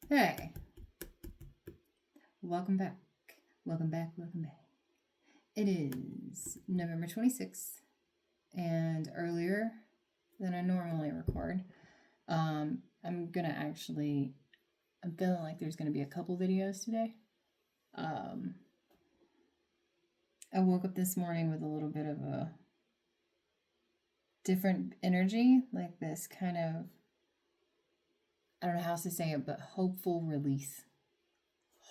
Hey, welcome back. Welcome back. Welcome back. It is November 26th, and earlier than I normally record. I'm feeling like there's gonna be a couple videos today. Um, I woke up this morning with a little bit of a different energy, like this kind of, I don't know how else to say it, but hopeful release.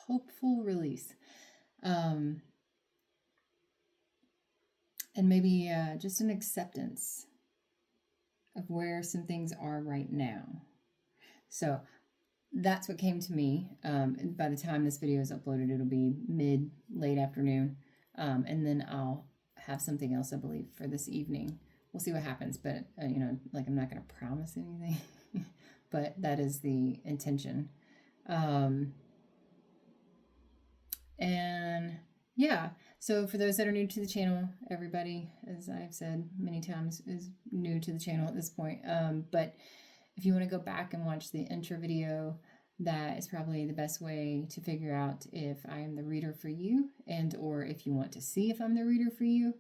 Hopeful release. Um, and maybe just an acceptance of where some things are right now. So that's what came to me. By the time this video is uploaded, it'll be late afternoon. And then I'll have something else, I believe, for this evening. We'll see what happens, but I'm not going to promise anything, but that is the intention. And yeah, so for those that are new to the channel, everybody, as I've said many times, is new to the channel at this point. But if you want to go back and watch the intro video, that is probably the best way to figure out if I am the reader for you, and or if you want to see if I'm the reader for you.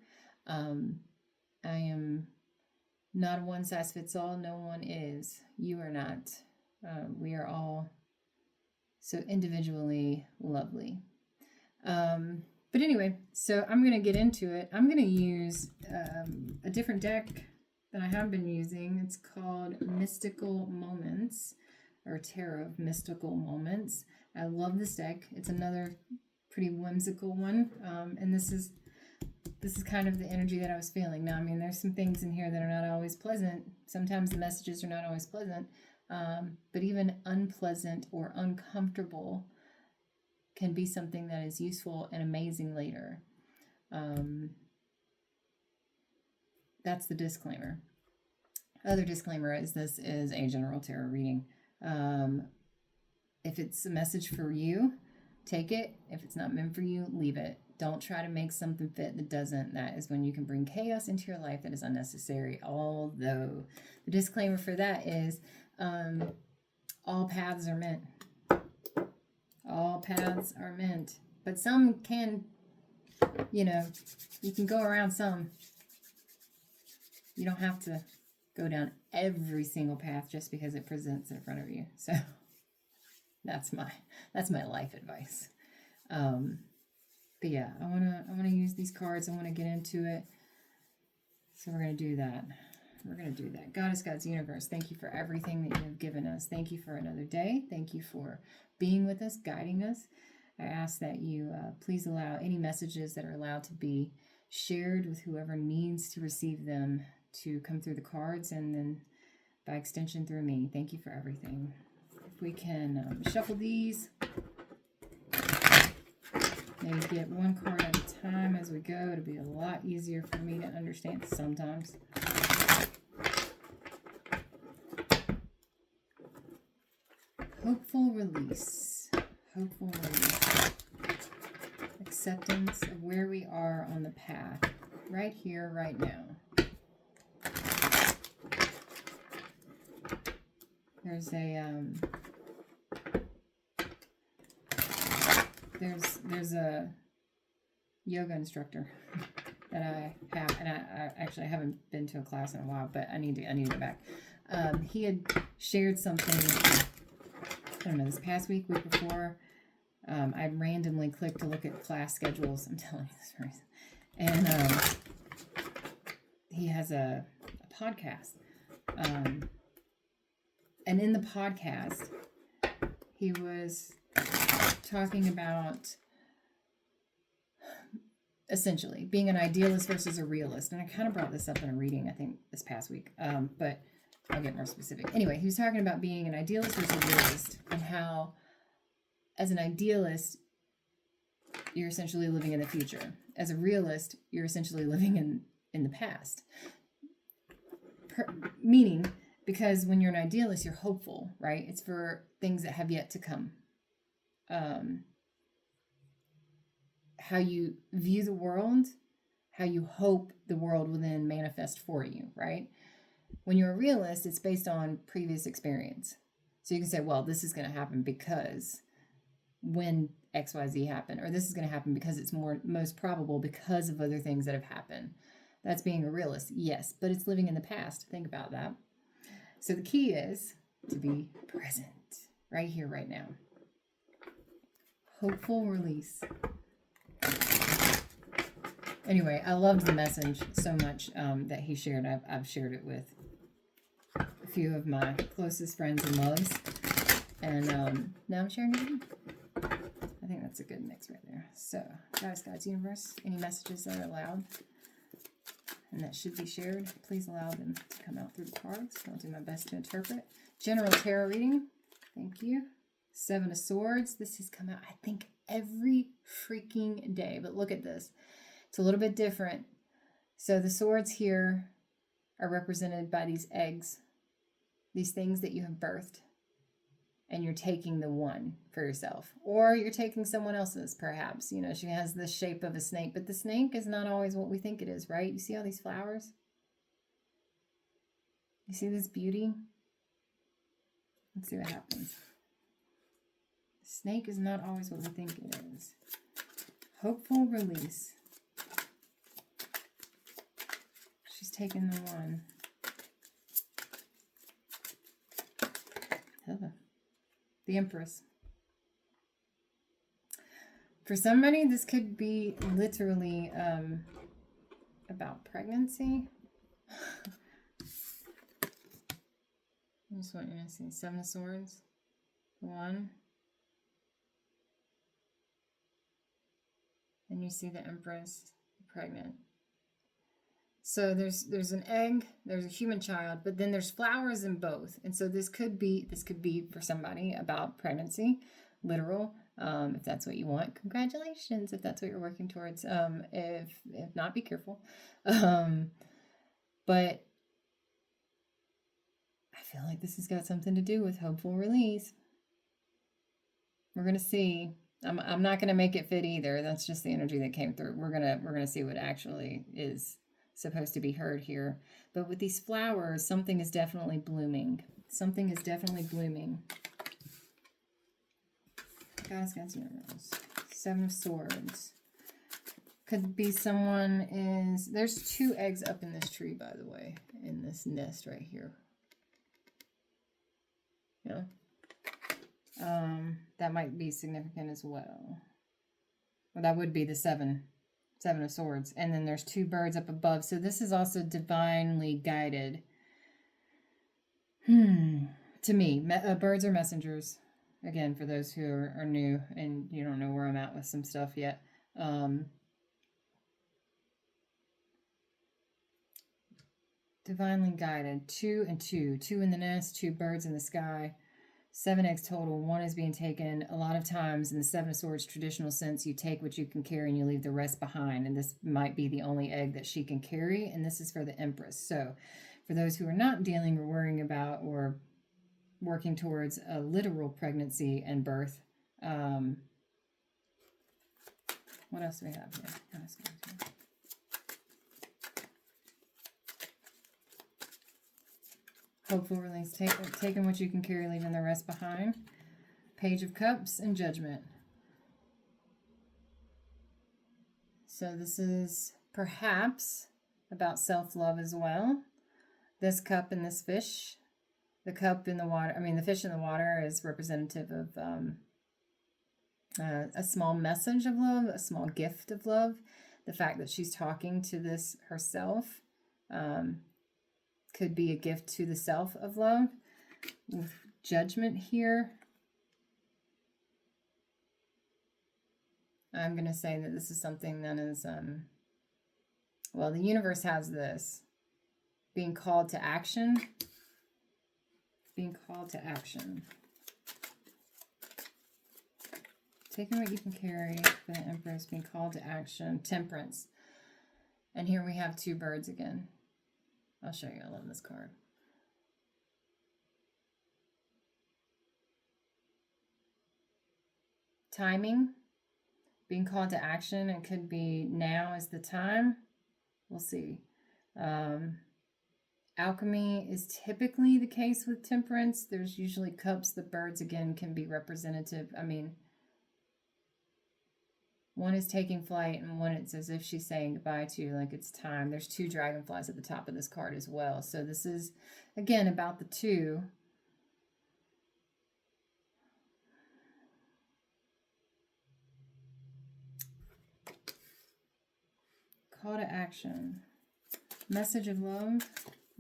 I am not a one size fits all. No one is. You are not. We are all so individually lovely. But anyway, so I'm going to get into it. I'm going to use a different deck that I have been using. It's called Mystical Moments, or Tarot of Mystical Moments. I love this deck. It's another pretty whimsical one. And this is kind of the energy that I was feeling. Now, I mean, there's some things in here that are not always pleasant. Sometimes the messages are not always pleasant. But even unpleasant or uncomfortable can be something that is useful and amazing later. That's the disclaimer. Other disclaimer is this is a general tarot reading. If it's a message for you, take it. If it's not meant for you, leave it. Don't try to make something fit that doesn't. That is when you can bring chaos into your life that is unnecessary. Although the disclaimer for that is all paths are meant. All paths are meant. But some can, you can go around some. You don't have to go down every single path just because it presents in front of you. So that's my life advice. But yeah, I wanna use these cards. I wanna get into it. So we're gonna do that. Goddess, God's universe, thank you for everything that you have given us. Thank you for another day. Thank you for being with us, guiding us. I ask that you please allow any messages that are allowed to be shared with whoever needs to receive them to come through the cards, and then by extension through me. Thank you for everything. If we can shuffle these, maybe get one card at a time as we go. It'll be a lot easier for me to understand sometimes. Hopeful release. Hopeful release. Acceptance of where we are on the path. Right here, right now. There's a yoga instructor that I have, and I actually haven't been to a class in a while, but I need to get back. He had shared something, I don't know, this past week before. I randomly clicked to look at class schedules. I'm telling you this person. And he has a podcast. And in the podcast, he was talking about essentially being an idealist versus a realist. And I kind of brought this up in a reading, I think, this past week. But I'll get more specific. Anyway, he was talking about being an idealist versus a realist, and how, as an idealist, you're essentially living in the future. As a realist, you're essentially living in the past. Meaning, because when you're an idealist, you're hopeful, right? It's for things that have yet to come. How you view the world, how you hope the world will then manifest for you, right? When you're a realist, it's based on previous experience. So you can say, well, this is going to happen because when XYZ happened, or this is going to happen because it's most probable because of other things that have happened. That's being a realist, yes, but it's living in the past. Think about that. So the key is to be present, right here, right now. Hopeful release. Anyway, I loved the message so much that he shared. I've shared it with a few of my closest friends and loves, and now I'm sharing it with you. I think that's a good mix right there. So, guys, God's universe, any messages that are allowed and that should be shared, please allow them to come out through the cards. I'll do my best to interpret. General tarot reading. Thank you. 7 of Swords. This has come out, I think, every freaking day. But look at this. It's a little bit different. So the swords here are represented by these eggs. These things that you have birthed. And you're taking the one for yourself. Or you're taking someone else's, perhaps. You know, she has the shape of a snake. But the snake is not always what we think it is, right? You see all these flowers? You see this beauty? Let's see what happens. The snake is not always what we think it is. Hopeful release. She's taking the one. Hello. The Empress. For somebody, this could be literally about pregnancy. I just want you to see 7 of Swords. 1. And you see the Empress pregnant. So there's an egg, there's a human child, but then there's flowers in both. And so this could be for somebody about pregnancy, literal, if that's what you want. Congratulations, if that's what you're working towards. If not, be careful. But I feel like this has got something to do with hopeful release. We're gonna see. I'm not gonna make it fit either. That's just the energy that came through. We're gonna see what actually is supposed to be heard here. But with these flowers, something is definitely blooming. Something is definitely blooming. Guys, universe. 7 of Swords. Could be there's 2 eggs up in this tree, by the way, in this nest right here. Yeah. That might be significant as well. Well, that would be the 7 of Swords. And then there's 2 birds up above. So this is also divinely guided. To me, birds are messengers. Again, for those who are new and you don't know where I'm at with some stuff yet. Divinely guided. 2 and 2. 2 in the nest, 2 birds in the sky. 7 eggs total. 1 is being taken. A lot of times in the 7 of Swords traditional sense, you take what you can carry and you leave the rest behind. And this might be the only egg that she can carry. And this is for the Empress. So for those who are not dealing or worrying about or working towards a literal pregnancy and birth, what else do we have here? Hopeful release. Taking what you can carry, leaving the rest behind. Page of Cups and Judgment. So this is perhaps about self-love as well. This cup and this fish. The cup in the water, the fish in the water is representative of a small message of love, a small gift of love. The fact that she's talking to this herself could be a gift to the self of love. With Judgment here, I'm going to say that this is something that is, the universe has this. Being called to action. Being called to action. Taking what you can carry for the Empress. Being called to action. Temperance. And here we have 2 birds again. I'll show you. I love this card. Timing. Being called to action. It could be now is the time. We'll see. Alchemy is typically the case with temperance. There's usually cups. The birds, again, can be representative. I mean, one is taking flight and one it's as if she's saying goodbye to you, like it's time. There's two dragonflies at the top of this card as well. So this is, again, about the two. Call to action. Message of love.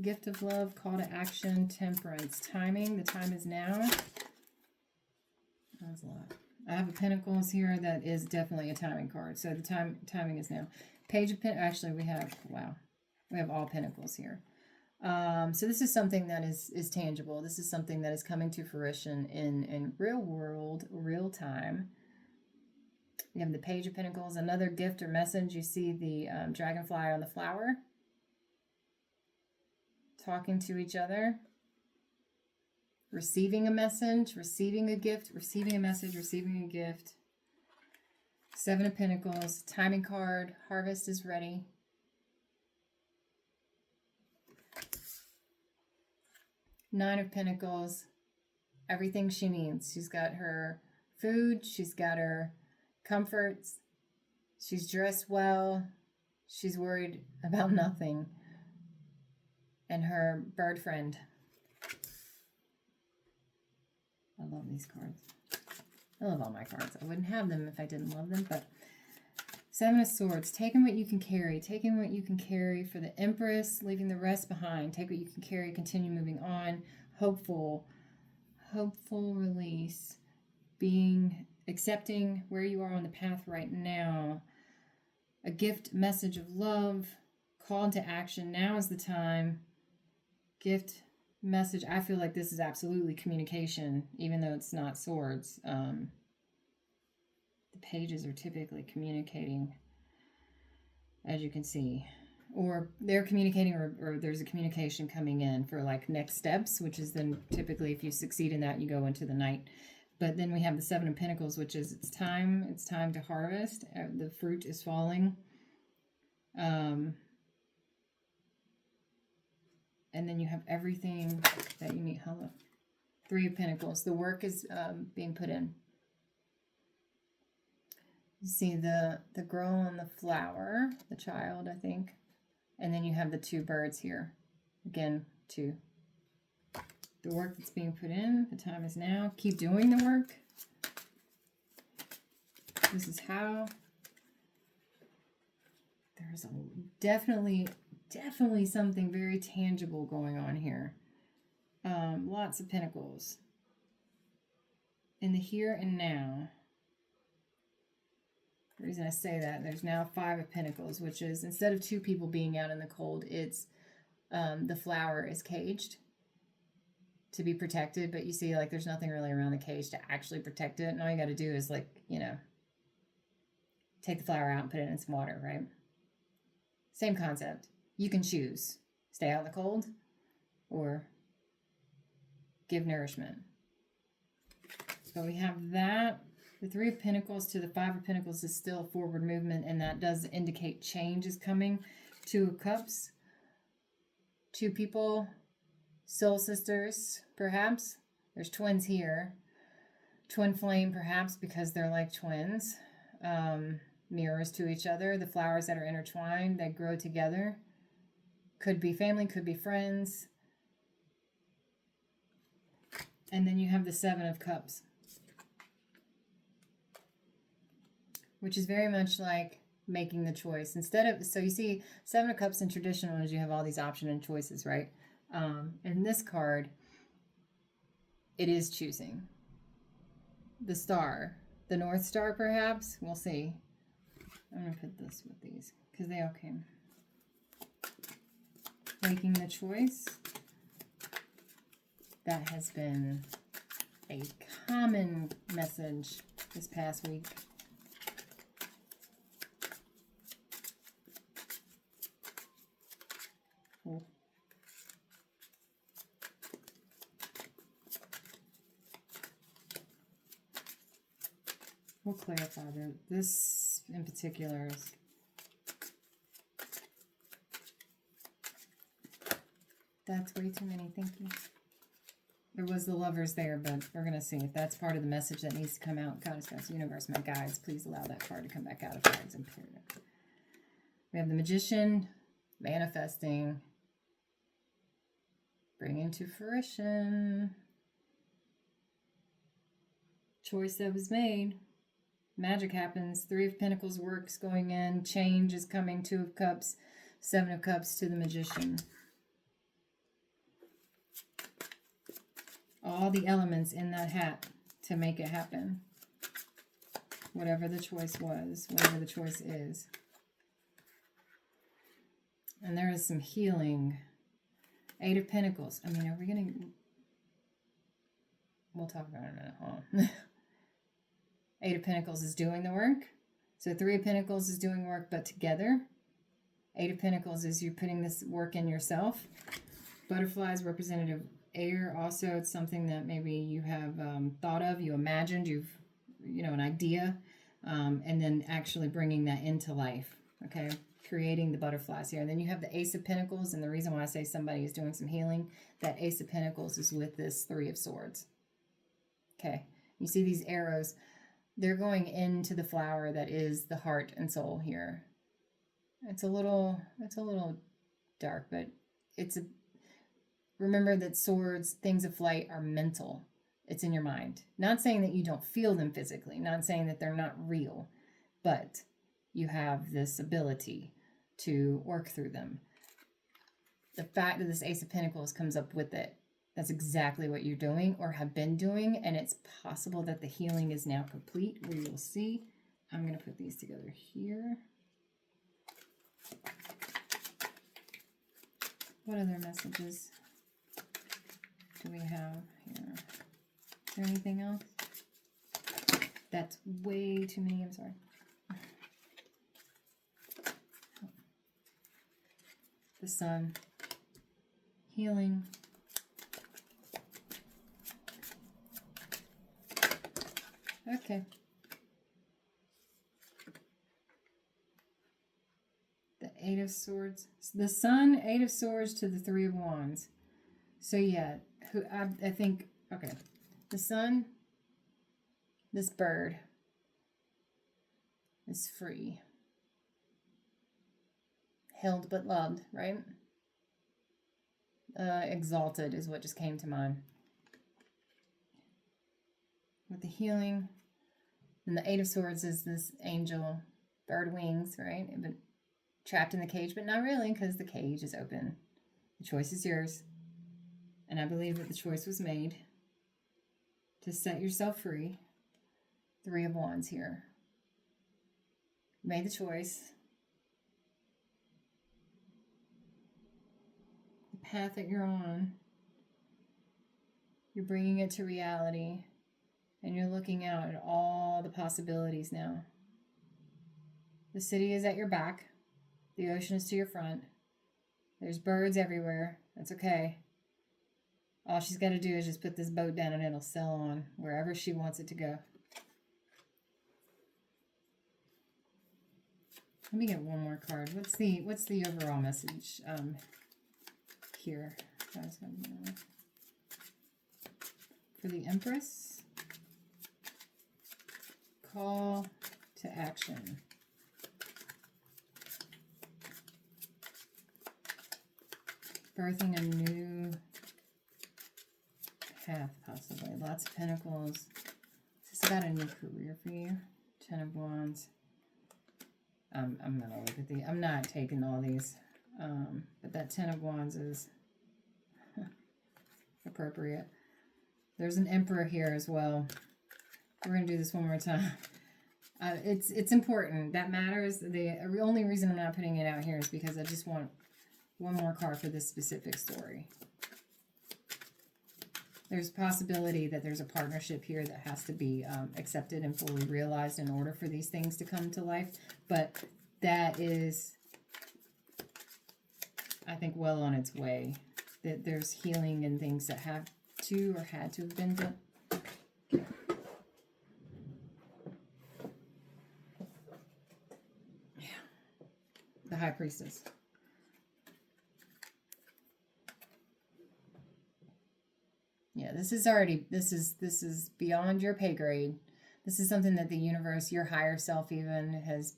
Gift of love. Call to action. Temperance. Timing. The time is now. That's a lot. I have a Pentacles here that is definitely a timing card. So the timing is now. Page of Pentacles. Actually, we have, wow, we have all Pentacles here. So this is something that is tangible. This is something that is coming to fruition in real world, real time. You have the Page of Pentacles, another gift or message. You see the dragonfly on the flower. Talking to each other. Receiving a message, receiving a gift, receiving a message, receiving a gift. Seven of Pentacles, timing card, harvest is ready. Nine of Pentacles, everything she needs. She's got her food, she's got her comforts, she's dressed well, she's worried about nothing. And her bird friend. I love these cards. I love all my cards. I wouldn't have them if I didn't love them, but Seven of Swords. Taking what you can carry. Taking what you can carry for the Empress, leaving the rest behind. Take what you can carry, continue moving on. Hopeful release. Accepting where you are on the path right now. A gift, message of love. Call into action. Now is the time. Gift, message. I feel like this is absolutely communication, even though it's not swords. The pages are typically communicating, as you can see, or they're communicating, or there's a communication coming in for like next steps, which is then typically if you succeed in that, you go into the night. But then we have the Seven of Pentacles, which is it's time to harvest. The fruit is falling. And then you have everything that you need. Hello. Three of Pentacles. The work is being put in. You see the girl on the flower, the child, I think. And then you have the two birds here. Again, two. The work that's being put in. The time is now. Keep doing the work. This is how. There's definitely something very tangible going on here. Lots of pentacles. In the here and now. The reason I say that, there's now Five of Pentacles, which is instead of two people being out in the cold, it's the flower is caged to be protected. But you see, like, there's nothing really around the cage to actually protect it. And all you got to do is, like, you know, take the flower out and put it in some water, right? Same concept. You can choose. Stay out in the cold or give nourishment. So we have that. The Three of Pentacles to the Five of Pentacles is still forward movement, and that does indicate change is coming. Two of Cups. Two people. Soul sisters, perhaps. There's twins here. Twin flame, perhaps, because they're like twins. Mirrors to each other. The flowers that are intertwined, they grow together. Could be family, could be friends. And then you have the Seven of Cups, which is very much like making the choice. Instead of, so you see, Seven of Cups in traditional is you have all these options and choices, right? In this card, it is choosing. The star, the North Star, perhaps. We'll see. I'm going to put this with these because they all came. Making the choice. That has been a common message this past week. Cool. We'll clarify that. This in particular is That's way too many. Thank you. There was the Lovers there, but we're going to see if that's part of the message that needs to come out. Goddess, Goddess, Universe, my guides, please allow that card to come back out of cards and period. We have the Magician, manifesting, bringing to fruition. Choice that was made. Magic happens. 3 of Pentacles works going in. Change is coming. 2 of Cups. 7 of Cups to the Magician. All the elements in that hat to make it happen. Whatever the choice was. Whatever the choice is. And there is some healing. 8 of Pentacles. I mean, are we going to... We'll talk about it in a minute. Hold on. 8 of Pentacles is doing the work. So 3 of Pentacles is doing work, but together. 8 of Pentacles is you putting this work in yourself. Butterflies, representative air. Also, it's something that maybe you have thought of, you imagined, an idea, and then actually bringing that into life. Okay, creating the butterflies here. And then you have the Ace of Pentacles, and the reason why I say somebody is doing some healing, that Ace of Pentacles is with this 3 of Swords. Okay, you see these arrows. They're going into the flower that is the heart and soul here. It's a little dark, but remember that swords, things of flight, are mental. It's in your mind. Not saying that you don't feel them physically, not saying that they're not real, but you have this ability to work through them. The fact that this Ace of Pentacles comes up with it, that's exactly what you're doing or have been doing, and it's possible that the healing is now complete. We will see. I'm going to put these together here. What other messages do we have here? Is there anything else? That's way too many. I'm sorry. The Sun. Healing. Okay. The 8 of Swords. The Sun, 8 of Swords to the 3 of Wands. So yeah, I think, okay. The Sun, this bird is free. Held but loved, right? Exalted is what just came to mind. With the healing. And the 8 of Swords is this angel, bird wings, right? But trapped in the cage, but not really, because the cage is open. The choice is yours. And I believe that the choice was made to set yourself free. 3 of Wands here. You made the choice. The path that you're on, you're bringing it to reality. And you're looking out at all the possibilities now. The city is at your back. The ocean is to your front. There's birds everywhere. That's okay. All she's got to do is just put this boat down and it'll sail on wherever she wants it to go. Let me get one more card. What's the overall message here? For the Empress. Call to action. Birthing a new path, possibly. Lots of Pentacles. Is this about a new career for you? 10 of Wands. I'm gonna look at the. I'm not taking all these, but that 10 of Wands is appropriate. There's an Emperor here as well. We're going to do this one more time. It's important. That matters. The only reason I'm not putting it out here is because I just want one more card for this specific story. There's a possibility that there's a partnership here that has to be accepted and fully realized in order for these things to come to life. But that is, I think, well on its way. That there's healing and things that have to or had to have been done. The High Priestess. this is beyond your pay grade. This is something that the universe, your higher self even has,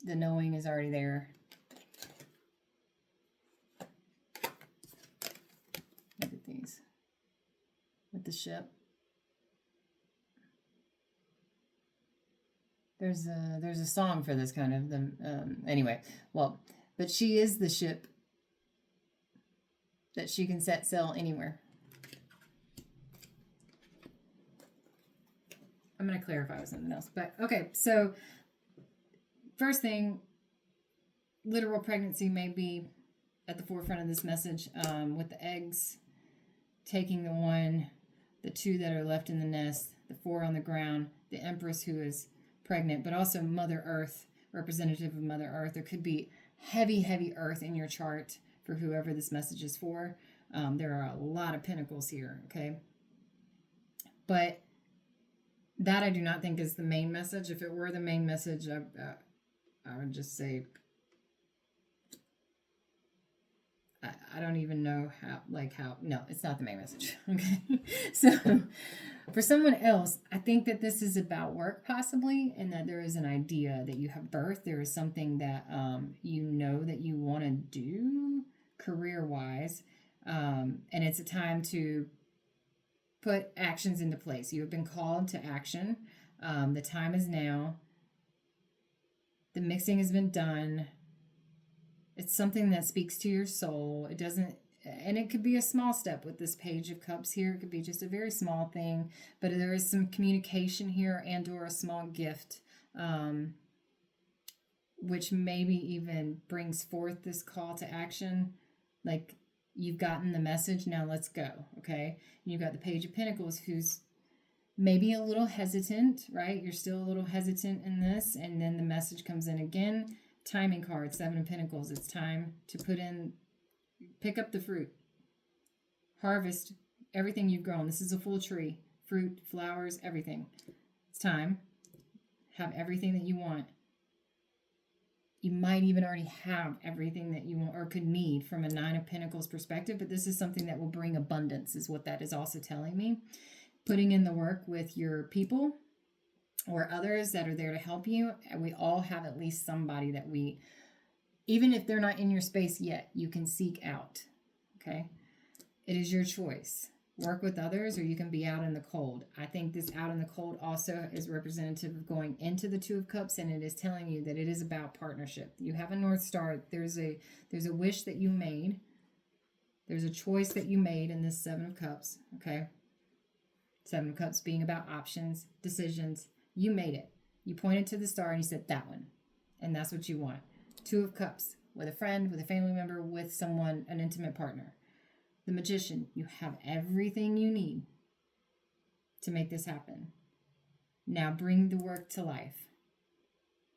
the knowing is already there. Look at these. With the ship. There's a song for this kind of, anyway, well, but she is the ship that she can set sail anywhere. I'm going to clarify with something else. But, okay, so first thing, literal pregnancy may be at the forefront of this message, with the eggs, taking the 2 that are left in the nest, the 4 on the ground, the Empress who is pregnant, but also Mother Earth, representative of Mother Earth. There could be heavy, heavy earth in your chart for whoever this message is for. There are a lot of pentacles here, okay? But that I do not think is the main message. If it were the main message, I would just say, I don't even know how, no, it's not the main message, okay? So for someone else, I think that this is about work possibly, and that there is an idea that you have birth. There is something that you know that you want to do career-wise, and it's a time to put actions into place. You have been called to action. The time is now. The mixing has been done. It's something that speaks to your soul. It doesn't, and it could be a small step with this Page of Cups here. It could be just a very small thing, but there is some communication here and or a small gift, which maybe even brings forth this call to action. Like, you've gotten the message, now let's go, okay? And you've got the Page of Pentacles, who's maybe a little hesitant, right? You're still a little hesitant in this, and then the message comes in again. Timing card, 7 of Pentacles. It's time to pick up the fruit. Harvest everything you've grown. This is a full tree. Fruit, flowers, everything. It's time. Have everything that you want. You might even already have everything that you want or could need from a 9 of Pentacles perspective, but this is something that will bring abundance, is what that is also telling me. Putting in the work with your people or others that are there to help you. We all have at least somebody that we, even if they're not in your space yet, you can seek out, okay? It is your choice. Work with others, or you can be out in the cold. I think this out in the cold also is representative of going into the 2 of Cups, and it is telling you that it is about partnership. You have a North Star. There's a wish that you made. There's a choice that you made in this 7 of Cups, okay? 7 of Cups being about options, decisions. You made it. You pointed to the star and you said that one. And that's what you want. 2 of Cups, with a friend, with a family member, with someone, an intimate partner. The Magician, you have everything you need to make this happen. Now bring the work to life.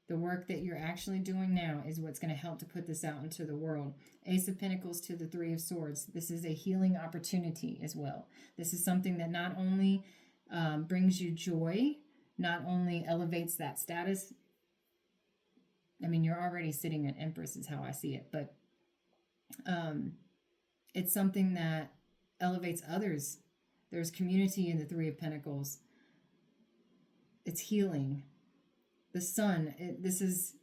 The work that you're actually doing now is what's going to help to put this out into the world. Ace of Pentacles to the 3 of Swords. This is a healing opportunity as well. This is something that not only brings you joy, not only elevates that status. I mean, you're already sitting at Empress is how I see it, but it's something that elevates others. There's community in the 3 of Pentacles. It's healing. The sun, this is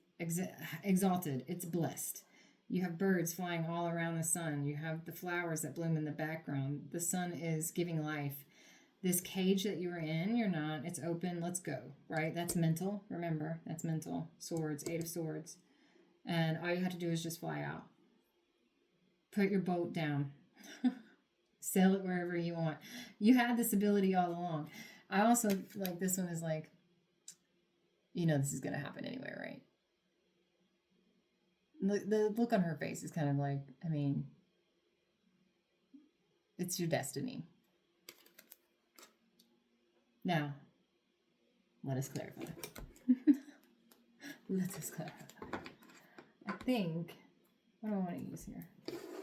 exalted. It's blessed. You have birds flying all around the sun. You have the flowers that bloom in the background. The sun is giving life. This cage that you were in, you're not. It's open. Let's go, right? That's mental. Remember, that's mental. Swords, 8 of Swords. And all you have to do is just fly out. Put your boat down. Sail it wherever you want. You had this ability all along. I also, like, this one is like, you know this is going to happen anyway, right? The look on her face is kind of like, I mean, it's your destiny. Now, let us clarify. Let us clarify. I think, what do I want to use here?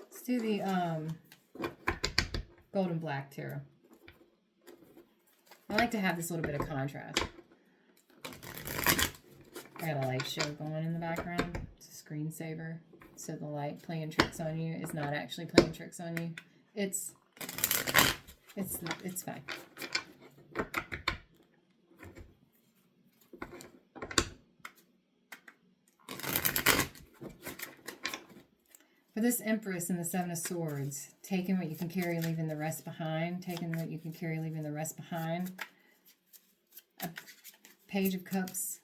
Let's do the Golden Black Tarot. I like to have this little bit of contrast. I got a light show going in the background. It's a screensaver. So the light playing tricks on you is not actually playing tricks on you. It's It's fine. For this Empress and the Seven of Swords, taking what you can carry, leaving the rest behind. Taking what you can carry, leaving the rest behind. A Page of Cups,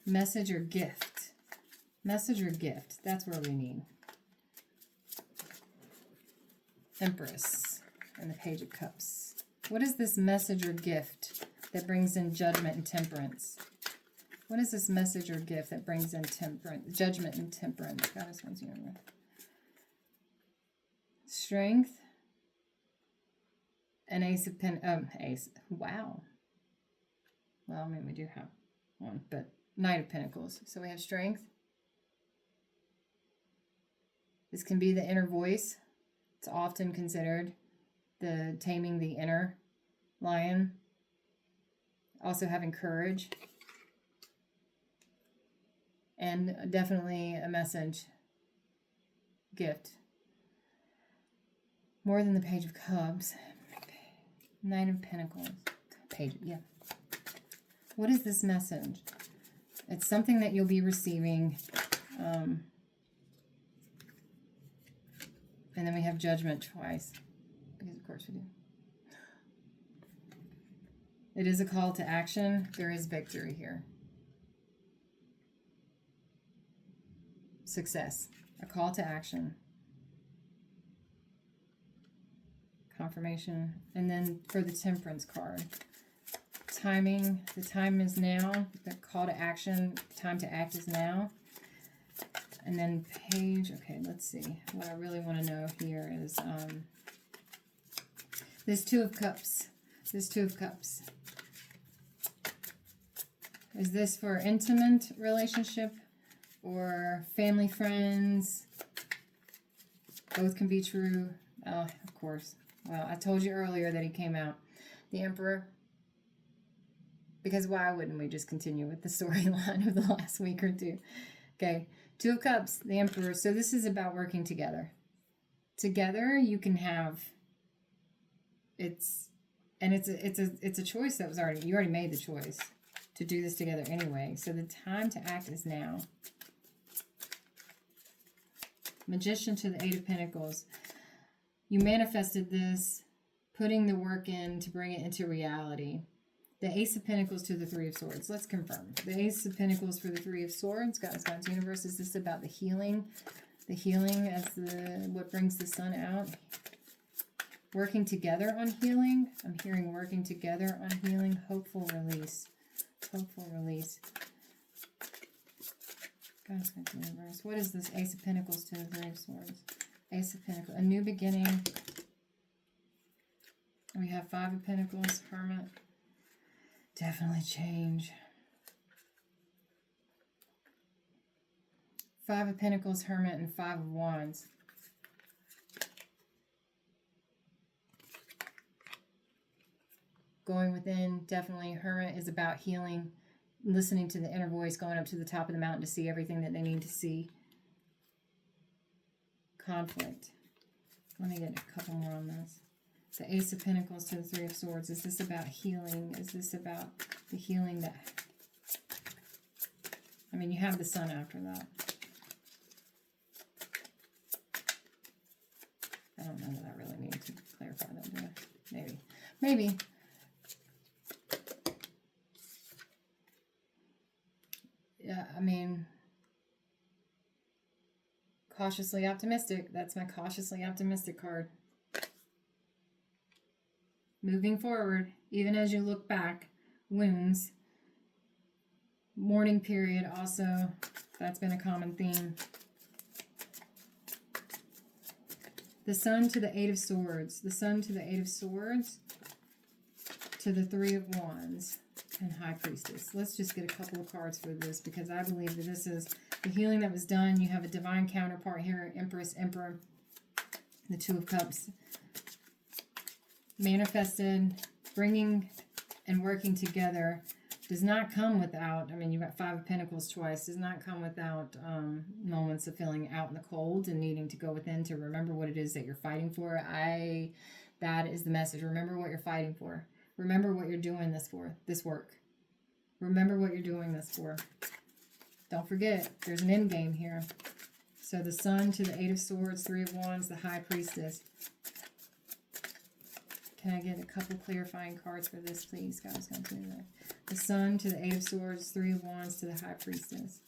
message or gift. Message or gift, that's where we need. Empress and the Page of Cups. What is this message or gift that brings in judgment and temperance? What is this message or gift that brings in temperance, judgment and temperance? Goddess one's universe. Strength. An Ace of Ace. Wow. Well, I mean, we do have one, but Knight of Pentacles. So we have strength. This can be the inner voice. It's often considered the taming the inner lion. Also having courage. And definitely a message. Gift. More than the Page of Cups. Knight of Pentacles. Page, yeah. What is this message? It's something that you'll be receiving. And then we have Judgment twice. Because of course we do. It is a call to action. There is victory here. Success. A call to action. Confirmation. And then for the Temperance card. Timing. The time is now. The call to action. Time to act is now. And then page. Okay, let's see. What I really want to know here is this Two of Cups. This Two of Cups. Is this for intimate relationship or family, friends? Both can be true. Oh, of course. Well, I told you earlier that he came out. The Emperor. Because why wouldn't we just continue with the storyline of the last week or two? Okay. Two of Cups, the Emperor. So this is about working together. Together you can have it's a choice that was you already made the choice to do this together anyway. So the time to act is now. Magician to the Eight of Pentacles. You manifested this, putting the work in to bring it into reality. The Ace of Pentacles to the Three of Swords. Let's confirm. The Ace of Pentacles for the Three of Swords. God's Universe. Is this about the healing? The healing as what brings the sun out. Working together on healing. I'm hearing working together on healing. Hopeful release. Hopeful release. God's Universe. What is this Ace of Pentacles to the Three of Swords? Ace of Pentacles. A new beginning. We have Five of Pentacles. Hermit. Definitely change. Five of Pentacles, Hermit, and Five of Wands. Going within, definitely. Hermit is about healing, listening to the inner voice, going up to the top of the mountain to see everything that they need to see. Conflict. Let me get a couple more on this. The Ace of Pentacles to the Three of Swords. Is this about healing? Is this about the healing that... I mean, you have the sun after that. I don't know that I really need to clarify that, do I? Maybe. Maybe. Yeah, I mean... Cautiously optimistic. That's my cautiously optimistic card. Moving forward, even as you look back, wounds, mourning period also, that's been a common theme. The Sun to the Eight of Swords. The Sun to the Eight of Swords to the Three of Wands and High Priestess. Let's just get a couple of cards for this because I believe that this is the healing that was done. You have a divine counterpart here, Empress, Emperor, the Two of Cups. Manifested, bringing and working together does not come without, I mean, you've got Five of Pentacles twice, does not come without moments of feeling out in the cold and needing to go within to remember what it is that you're fighting for. I That is the message. Remember what you're fighting for. Remember what you're doing this for, this work. Remember what you're doing this for. Don't forget, there's an end game here. So the Sun to the Eight of Swords, Three of Wands, the High Priestess. Can I get a couple clarifying cards for this, please? Guys, come to that. The Sun to the Eight of Swords, Three of Wands to the High Priestess.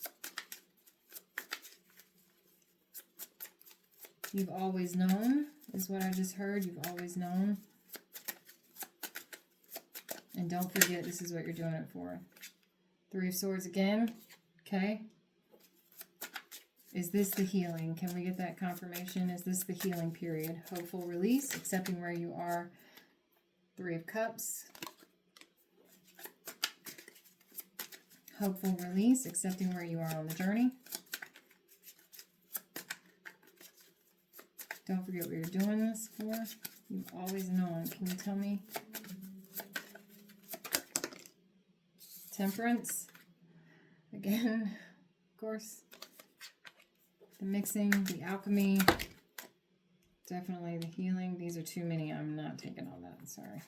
You've always known, is what I just heard. You've always known. And don't forget, this is what you're doing it for. Three of Swords again. Okay. Is this the healing? Can we get that confirmation? Is this the healing period? Hopeful release, accepting where you are. Three of Cups. Hopeful release, accepting where you are on the journey. Don't forget what you're doing this for. You've always known. Can you tell me? Temperance. Again, of course. The mixing, the alchemy. Definitely the healing. These are too many. I'm not taking all that. Sorry.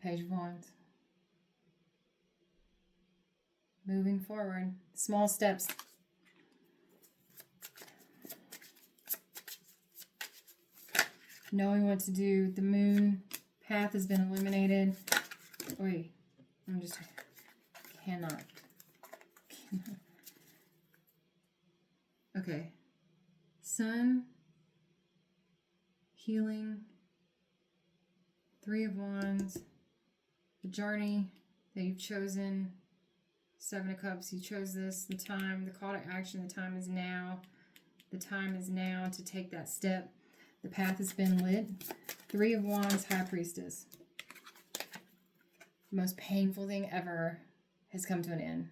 Page of Wands. Moving forward. Small steps. Knowing what to do. The moon path has been eliminated. Wait. I'm just... Cannot. Okay. Sun. Healing. Three of Wands. The journey that you've chosen. Seven of Cups. You chose this. The time. The call to action. The time is now. The time is now to take that step. The path has been lit. Three of Wands, High Priestess. The most painful thing ever has come to an end.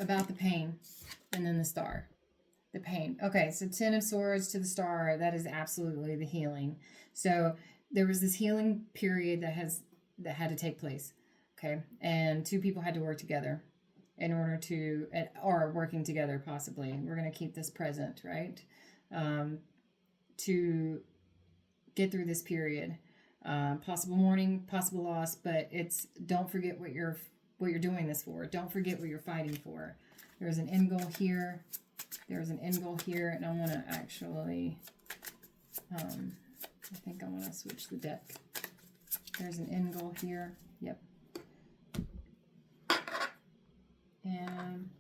About the pain. And then the Star. The pain. Okay, so Ten of Swords to the Star. That is absolutely the healing. So there was this healing period that had to take place. Okay, and two people had to work together in order to, or working together possibly. We're going to keep this present, right? To get through this period. Possible mourning, possible loss, but it's, don't forget what you're doing this for. Don't forget what you're fighting for. There's an end goal here. There's an end goal here, and I want to actually, I think I want to switch the deck. There's an end goal here. Yep. And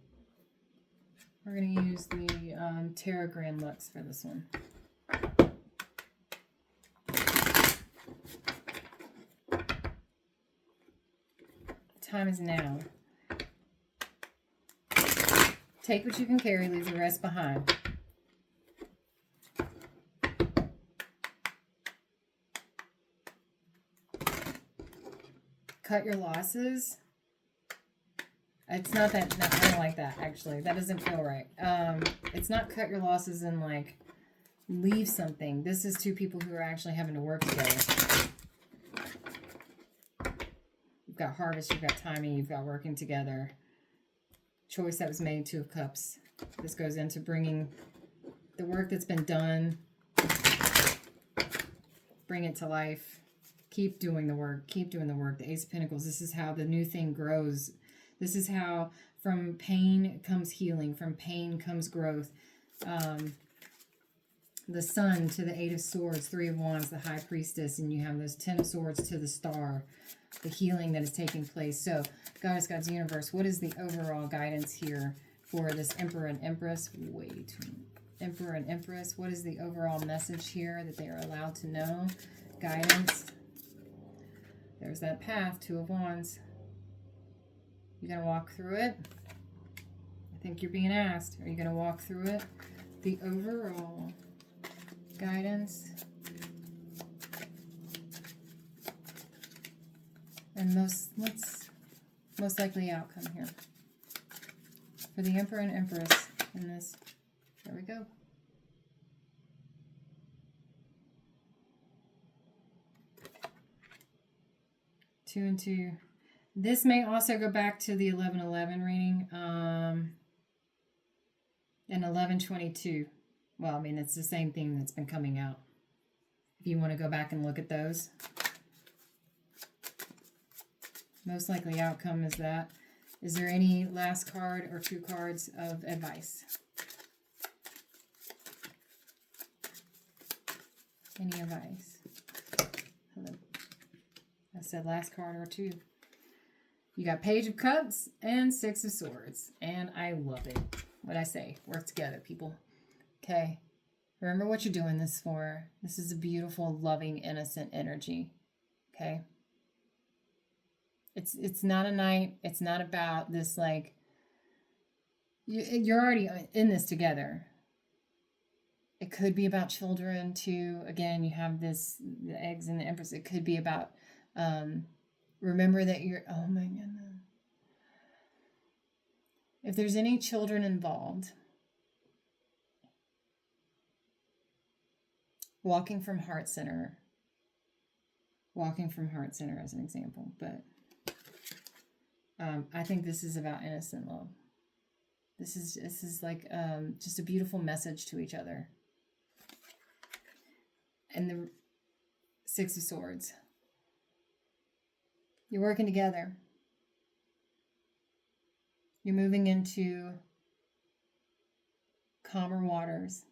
we're going to use the Tarot Grand Lux for this one. Time is now. Take what you can carry, leave the rest behind. Cut your losses. It's not that, no, I don't like that, actually. That doesn't feel right. It's not cut your losses and, like, leave something. This is two people who are actually having to work together. You've got harvest, you've got timing, you've got working together. Choice that was made, Two of Cups. This goes into bringing the work that's been done, bring it to life. Keep doing the work. Keep doing the work. The Ace of Pentacles. This is how the new thing grows. This is how from pain comes healing. From pain comes growth. The Sun to the Eight of Swords, Three of Wands, the High Priestess, and you have those Ten of Swords to the Star. The healing that is taking place. So, Goddess, God's Universe, what is the overall guidance here for this Emperor and Empress? Emperor and Empress. What is the overall message here that they are allowed to know? Guidance. There's that path, Two of Wands. You gonna walk through it? I think you're being asked. Are you gonna walk through it? The overall guidance. And most likely outcome here. For the Emperor and Empress in this. There we go. Two and two. This may also go back to the 11/11 reading and 11/22. Well, I mean, it's the same theme that's been coming out. If you want to go back and look at those. Most likely outcome is that. Is there any last card or 2 cards of advice? Any advice? Hello. I said last card or 2. You got Page of Cups and 6 of Swords. And I love it. What I say, work together, people. Okay. Remember what you're doing this for. This is a beautiful, loving, innocent energy. Okay. It's not a night. It's not about this, like, you're already in this together. It could be about children too. Again, you have this, the eggs and the Empress. It could be about, remember that you're, oh my goodness. If there's any children involved, walking from Heart Center as an example, but I think this is about innocent love. This is like just a beautiful message to each other. And the 6 of Swords. You're working together. You're moving into calmer waters.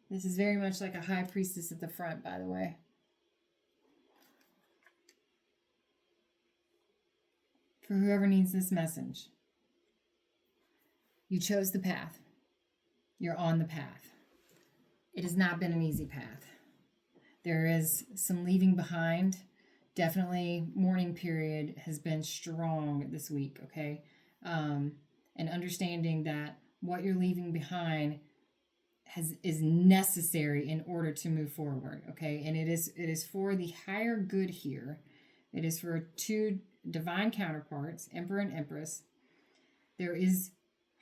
This is very much like a High Priestess at the front, by the way. For whoever needs this message, you chose the path. You're on the path. It has not been an easy path. There is some leaving behind. Definitely mourning period has been strong this week, okay? And understanding that what you're leaving behind is necessary in order to move forward, okay? And it is for the higher good here. It is for 2 divine counterparts, Emperor and Empress. There is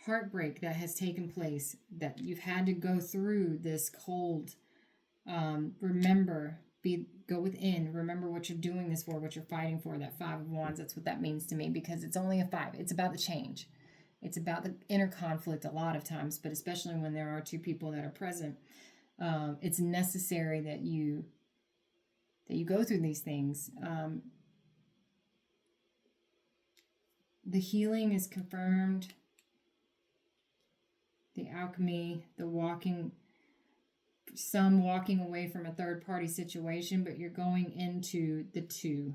heartbreak that has taken place, that you've had to go through this cold. Remember, go within. Remember what you're doing this for, what you're fighting for. That 5 of Wands, that's what that means to me, because it's only a 5. It's about the change. It's about the inner conflict a lot of times, but especially when there are 2 people that are present. It's necessary that you go through these things. The healing is confirmed. The alchemy, the walking, some walking away from a third-party situation, but you're going into the 2.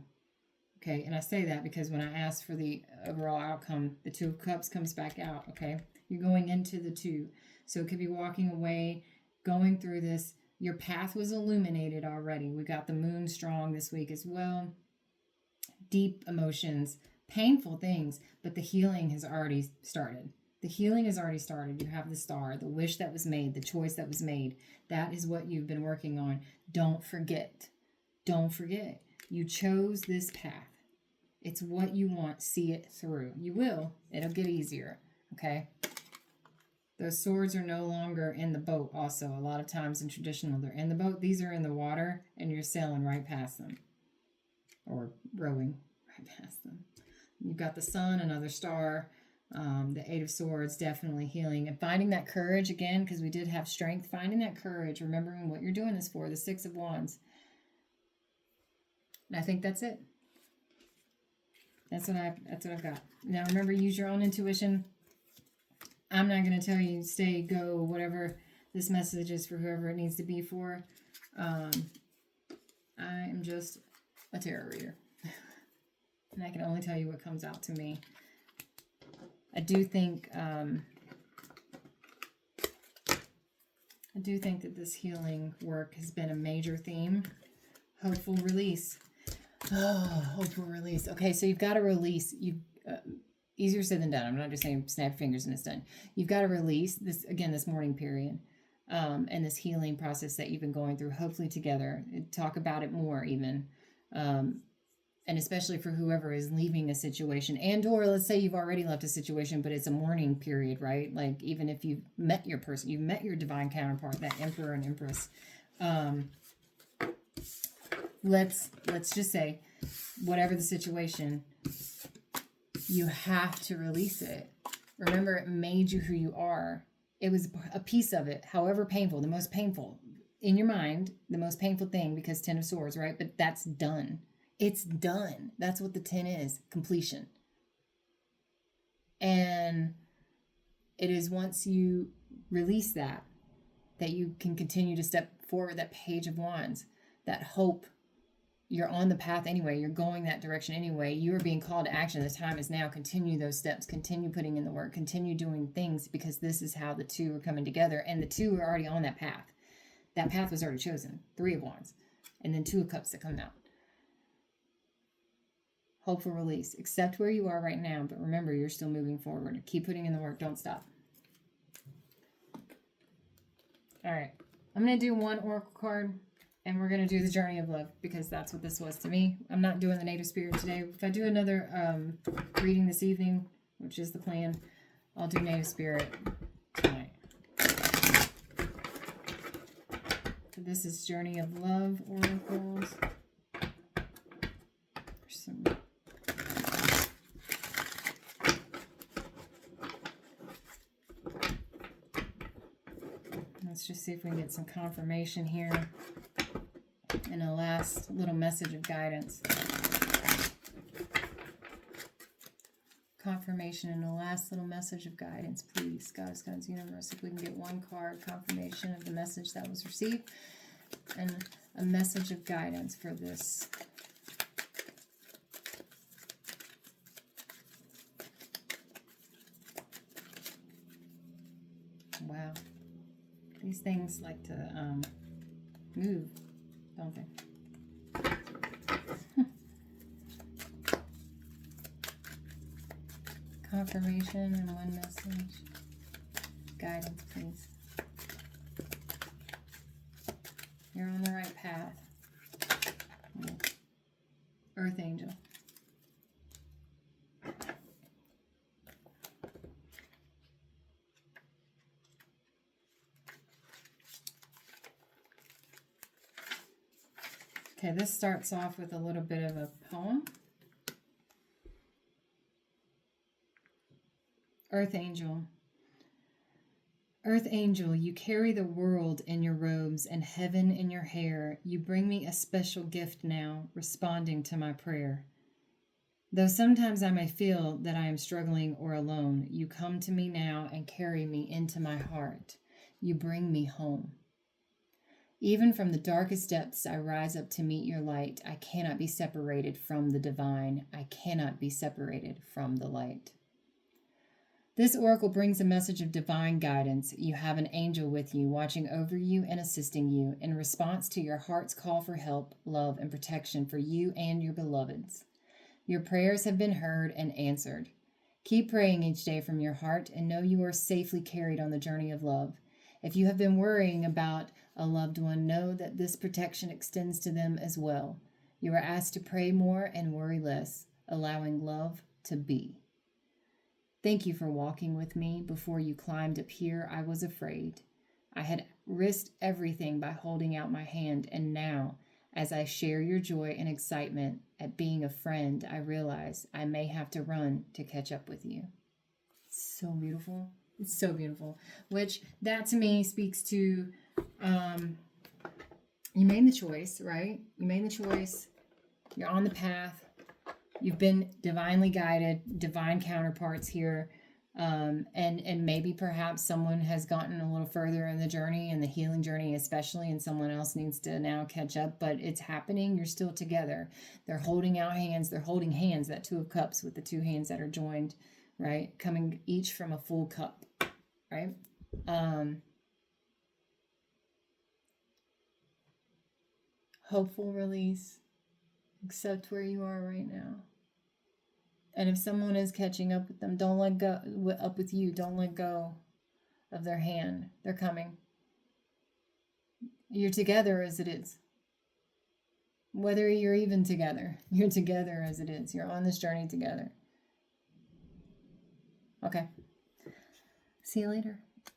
Okay, and I say that because when I asked for the overall outcome, the 2 of Cups comes back out, okay? You're going into the 2. So it could be walking away, going through this. Your path was illuminated already. We got the moon strong this week as well. Deep emotions, painful things, but the healing has already started. The healing has already started. You have the star, the wish that was made, the choice that was made. That is what you've been working on. Don't forget. Don't forget. You chose this path. It's what you want. See it through. You will. It'll get easier. Okay? Those swords are no longer in the boat also. A lot of times in traditional, they're in the boat. These are in the water, and you're sailing right past them. Or rowing right past them. You've got the sun, another star. The 8 of Swords, definitely healing. And finding that courage again, because we did have strength. Finding that courage. Remembering what you're doing this for. The 6 of Wands. And I think that's it. That's what I've got. Now remember, use your own intuition. I'm not going to tell you stay, go, whatever this message is for whoever it needs to be for. I am just a tarot reader. And I can only tell you what comes out to me. I do think that this healing work has been a major theme. Hopeful release. Oh, hopeful release. Okay, so you've got to release. Easier said than done. I'm not just saying snap your fingers and it's done. You've got to release this, again, this mourning period, and this healing process that you've been going through, hopefully together. Talk about it more even. And especially for whoever is leaving a situation, and or let's say you've already left a situation, but it's a mourning period, right? Like even if you've met your person, you've met your divine counterpart, that Emperor and Empress. Let's just say whatever the situation, you have to release it. Remember, it made you who you are. It was a piece of it, however painful, the most painful in your mind, the most painful thing, because 10 of Swords, right? But that's done. It's done. That's what the 10 is, completion. And it is once you release that you can continue to step forward, that Page of Wands, that hope. You're on the path anyway. You're going that direction anyway. You are being called to action. The time is now. Continue those steps. Continue putting in the work. Continue doing things, because this is how the two are coming together. And the two are already on that path. That path was already chosen. 3 of Wands. And then 2 of Cups that come out. Hopeful release. Accept where you are right now. But remember, you're still moving forward. Keep putting in the work. Don't stop. All right. I'm going to do one oracle card. And we're going to do the Journey of Love, because that's what this was to me. I'm not doing the Native Spirit today. If I do another reading this evening, which is the plan, I'll do Native Spirit tonight. So this is Journey of Love oracles. There's some... Let's just see if we can get some confirmation here. And a last little message of guidance. Confirmation and a last little message of guidance, please. Goddess, Guides, Universe. If we can get one card, confirmation of the message that was received. And a message of guidance for this. Wow. These things like to move, don't they? Confirmation and one message. Guidance, please. You're on the right path. Earth Angel. Okay, this starts off with a little bit of a poem. Earth Angel. Earth Angel, you carry the world in your robes and heaven in your hair. You bring me a special gift now, responding to my prayer. Though sometimes I may feel that I am struggling or alone, you come to me now and carry me into my heart. You bring me home. Even from the darkest depths, I rise up to meet your light. I cannot be separated from the divine. I cannot be separated from the light. This oracle brings a message of divine guidance. You have an angel with you, watching over you and assisting you in response to your heart's call for help, love, and protection for you and your beloveds. Your prayers have been heard and answered. Keep praying each day from your heart and know you are safely carried on the journey of love. If you have been worrying about a loved one, know that this protection extends to them as well. You are asked to pray more and worry less, allowing love to be. Thank you for walking with me. Before you climbed up here, I was afraid. I had risked everything by holding out my hand, and now, as I share your joy and excitement at being a friend, I realize I may have to run to catch up with you. It's so beautiful. It's so beautiful. Which, that to me speaks to, you made the choice, right? You made the choice. You're on the path. You've been divinely guided, divine counterparts here. And maybe perhaps someone has gotten a little further in the journey, in the healing journey especially, and someone else needs to now catch up, but it's happening. You're still together. They're holding out hands. They're holding hands, that 2 of Cups with the 2 hands that are joined, right? Coming each from a full cup, right? Hopeful release. Accept where you are right now. And if someone is catching up with them, don't let go up with you. Don't let go of their hand. They're coming. You're together as it is. Whether you're even together, you're together as it is. You're on this journey together. Okay. See you later.